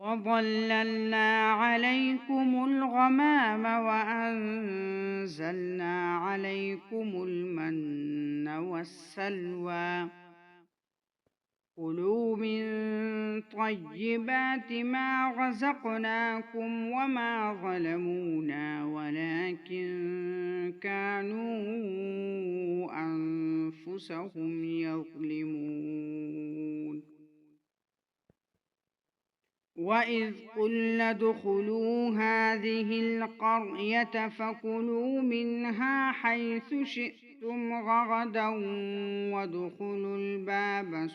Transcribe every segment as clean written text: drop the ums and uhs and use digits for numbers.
وظللنا عليكم الغمام وأنزلنا عليكم المن والسلوى كلوا من طيبات ما رزقناكم وما ظلمونا ولكن كانوا أنفسهم يظلمون وإذ قلنا ادخلوا هذه القرية فكلوا منها حيث شئتم رغدا وادخلوا الباب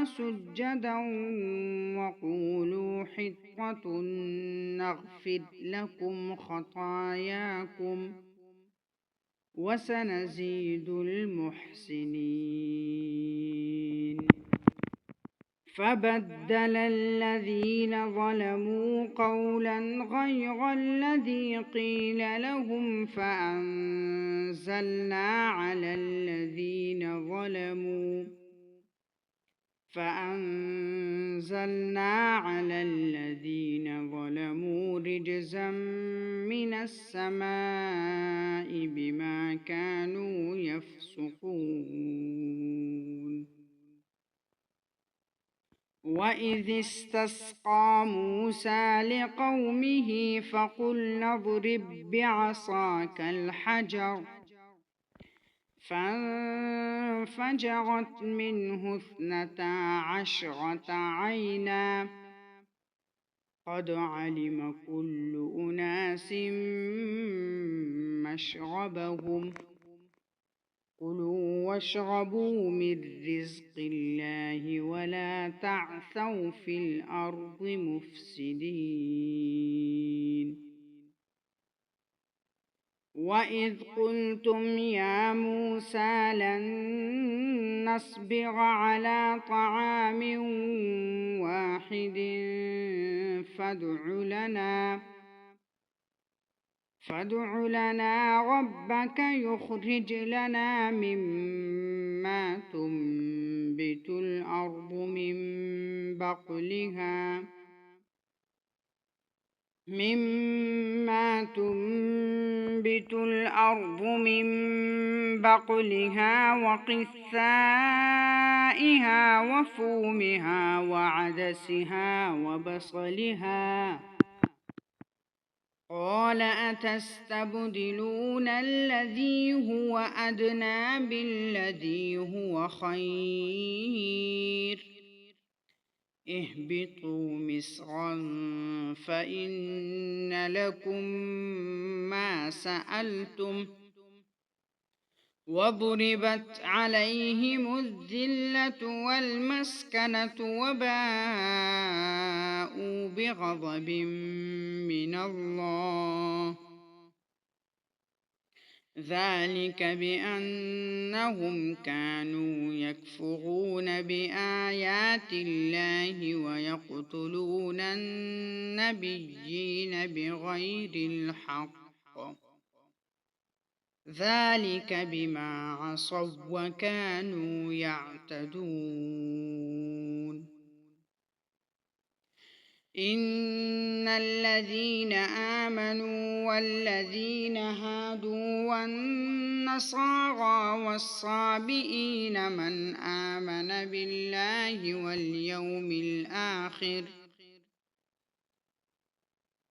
سجدا وقولوا حطة نغفر لكم خطاياكم وسنزيد المحسنين فبدل الذين ظلموا قولا غير الذي قيل لهم فأنزلنا على الذين ظلموا رجزا من السماء بما كانوا يفسقون وإذ استسقى موسى لقومه فقلنا اضرب بعصاك الحجر فانفجرت منه 12 عينا قد علم كل أناس مشربهم كلوا واشربوا من رزق الله ولا تعثوا في الأرض مفسدين وإذ قلتم يا موسى لن نصبر على طعام واحد فادع لنا ربك يخرج لنا مما تنبت الأرض من بقلها وقثائها وفومها وعدسها وبصلها قال أتستبدلون الذي هو أدنى بالذي هو خير اهبطوا مصرا فإن لكم ما سألتم وضربت عليهم الذلة والمسكنة وباءوا بغضب من الله ذلك بأنهم كانوا يكفرون بآيات الله ويقتلون النبيين بغير الحق ذلك بما عصوا وكانوا يعتدون إن الذين آمنوا والذين هادوا والنصارى والصابئين من آمن بالله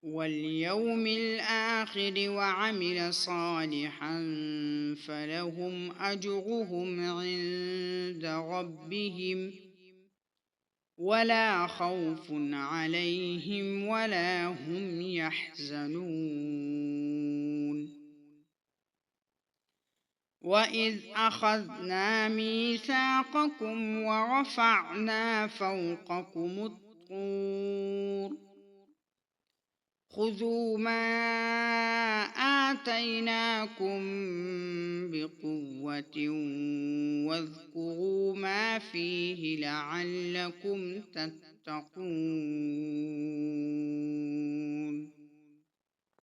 واليوم الآخر وعمل صالحا فلهم أجرهم عند ربهم ولا خوف عليهم ولا هم يحزنون وإذ أخذنا ميثاقكم ورفعنا فوقكم الطور خذوا ما آتيناكم بقوة واذكروا ما فيه لعلكم تتقون